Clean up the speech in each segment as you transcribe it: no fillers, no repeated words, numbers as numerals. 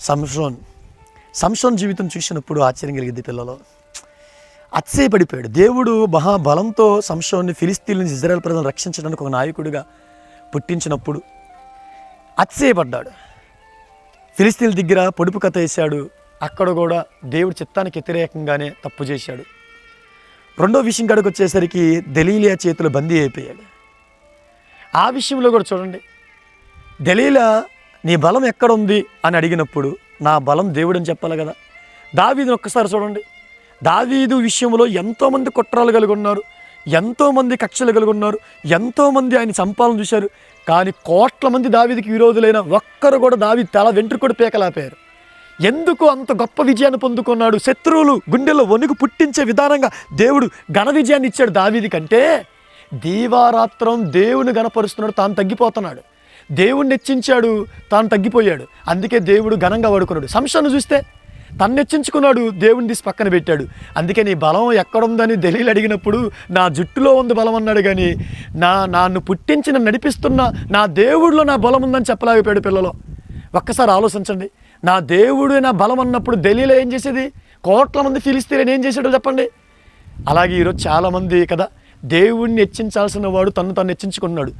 సంసోన్ జీవితం చూసినప్పుడు ఆశ్చర్యం కలిగింది. పిల్లలు అతిశయపడిపోయాడు. దేవుడు మహాబలంతో సంసోన్ని ఫిలిస్తీన్ల నుంచి ఇజ్రాయెల్ ప్రజలను రక్షించడానికి ఒక నాయకుడిగా పుట్టించినప్పుడు అతిశయపడ్డాడు. ఫిలిస్తీన్ల దగ్గర పొడుపు కథ వేశాడు. అక్కడ కూడా దేవుడి చిత్తానికి వ్యతిరేకంగానే తప్పు చేశాడు. రెండో విషయం కాడికి వచ్చేసరికి దెలీలా చేతులు బందీ అయిపోయాడు. ఆ విషయంలో కూడా చూడండి, దెలీలా నీ బలం ఎక్కడుంది అని అడిగినప్పుడు నా బలం దేవుడు అని చెప్పాలి కదా. దావీదుని ఒక్కసారి చూడండి. దావీదు విషయంలో ఎంతోమంది కుట్రాలు కలిగి ఉన్నారు, ఎంతోమంది కక్షలు కలిగి ఉన్నారు, ఎంతోమంది ఆయన చంపాలని చూశారు. కానీ కోట్ల మంది దావీదుకి విరోధులైన ఒక్కరు కూడా దావీదు తల వెంట్రుకడు పీకలాపారు. ఎందుకు అంత గొప్ప విజయాన్ని పొందుకున్నాడు? శత్రువులు గుండెల్లో వణుకు పుట్టించే విధానంగా దేవుడు ఘన విజయాన్ని ఇచ్చాడు దావీదు కంటే. దీవారాత్రం దేవుని గణపరుస్తున్నాడు, తాను తగ్గిపోతున్నాడు. దేవుణ్ణి హెచ్చించాడు, తాను తగ్గిపోయాడు. అందుకే దేవుడు ఘనంగా వాడుకున్నాడు. సంసోను చూస్తే తను హెచ్చించుకున్నాడు, దేవుని తీసి పక్కన పెట్టాడు. అందుకే నీ బలం ఎక్కడుందని దెలీలా అడిగినప్పుడు నా జుట్టులో ఉంది బలం అన్నాడు. కానీ నన్ను పుట్టించి నన్ను నడిపిస్తున్న నా దేవుడిలో నా బలం ఉందని చెప్పలేకపోయాడు. పిల్లలు ఒక్కసారి ఆలోచించండి. నా దేవుడు నా బలం అన్నప్పుడు దెలీలా ఏం చేసేది? కోట్ల మంది ఫిలిస్తీయులను ఏం చేశాడో చెప్పండి. అలాగే ఈరోజు చాలామంది కదా, దేవుణ్ణి హెచ్చించాల్సిన వాడు తను హెచ్చించుకున్నాడు.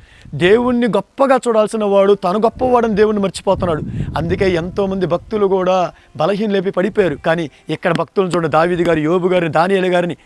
దేవుణ్ణి గొప్పగా చూడాల్సిన వాడు తను గొప్పవాడని దేవుణ్ణి మర్చిపోతున్నాడు. అందుకే ఎంతోమంది భక్తులు కూడా బలహీనలేపి పడిపోయారు. కానీ ఇక్కడ భక్తులను చూడండి, దావీదు గారు, యోబు గారిని, దానియేలు గారిని,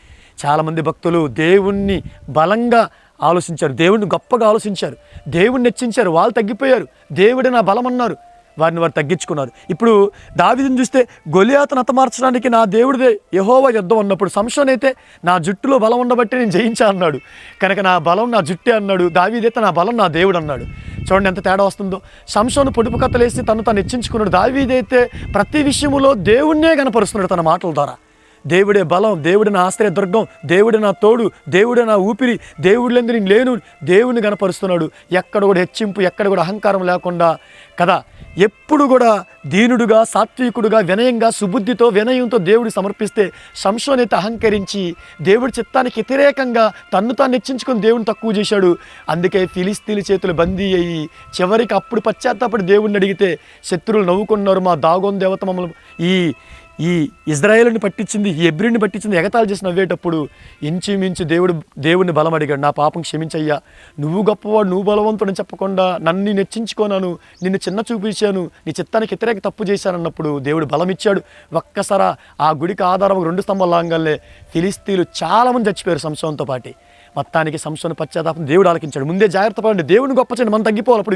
చాలామంది భక్తులు దేవుణ్ణి బలంగా ఆలోచించారు, దేవుణ్ణి గొప్పగా ఆలోచించారు, దేవుణ్ణి హెచ్చించారు. వాళ్ళు తగ్గిపోయారు. దేవుడే నా బలం అన్నారు, వారు తగ్గించుకున్నారు. ఇప్పుడు దావీదుని చూస్తే గొలియాతును హతమార్చడానికి నా దేవుడిదే యెహోవా యుద్ధం అన్నప్పుడు సంసోన్ అయితే నా జుట్టులో బలం ఉండబట్టి నేను జయించా అన్నాడు. కనుక నా బలం నా జుట్టే అన్నాడు. దావీదైతే నా బలం నా దేవుడు అన్నాడు. చూడండి ఎంత తేడా వస్తుందో. సంసోను పొడుపు కథలేసి తను హెచ్చించుకున్నాడు. దావీదైతే ప్రతి విషయంలో దేవుణ్ణే కనపరుస్తున్నాడు తన మాటల ద్వారా. దేవుడే బలం, దేవుడి నా ఆశ్రయ దుర్గం, దేవుడి నా తోడు, దేవుడే నా ఊపిరి, దేవుడిలందు నేను లేను, దేవుడిని కనపరుస్తున్నాడు. ఎక్కడ కూడా హెచ్చింపు, ఎక్కడ కూడా అహంకారం లేకుండా కదా, ఎప్పుడు కూడా దీనుడుగా, సాత్వికుడుగా, వినయంగా, సుబుద్ధితో, వినయంతో దేవుడు సమర్పిస్తే సంసోను అయితే అహంకరించి దేవుడి చిత్తానికి వ్యతిరేకంగా తాను హెచ్చించుకొని దేవుని తక్కువ చేశాడు. అందుకే ఫిలిస్తీన్ల చేతులు బందీ అయ్యి చివరికి అప్పుడు పశ్చాత్తాపడి దేవుడిని అడిగితే శత్రువులు నవ్వుకున్నారు. మా దాగోన్ దేవత మమ్మల్ని ఈ ఇజ్రాయేలుని పట్టించింది, ఈ హెబ్రీని పట్టించింది ఎగతాళి చేసి నవ్వేటప్పుడు ఇంచుమించు దేవుడిని బలం అడిగాడు. నా పాపం క్షమించయ్యా, నువ్వు గొప్పవాడు, నువ్వు బలవంతుడని చెప్పకుండా నన్ను నెచ్చించుకోనాను, నిన్ను చిన్న చూపించాను, నీ చిత్తానికి వ్యతిరేక తప్పు చేశానన్నప్పుడు దేవుడు బలం ఇచ్చాడు. ఒక్కసారా ఆ గుడికి ఆధారం 2 స్తంభాల లాంగల్లే ఫిలిస్తీన్లు చాలామంది చచ్చిపోయారు సంసోనుతో పాటు. మొత్తానికి సంసోను పశ్చాత్తాపం దేవుడు ఆలకించాడు. ముందే జాగ్రత్త పడండి, దేవుని గొప్ప చేయండి, మనం తగ్గిపోవాలి. అప్పుడు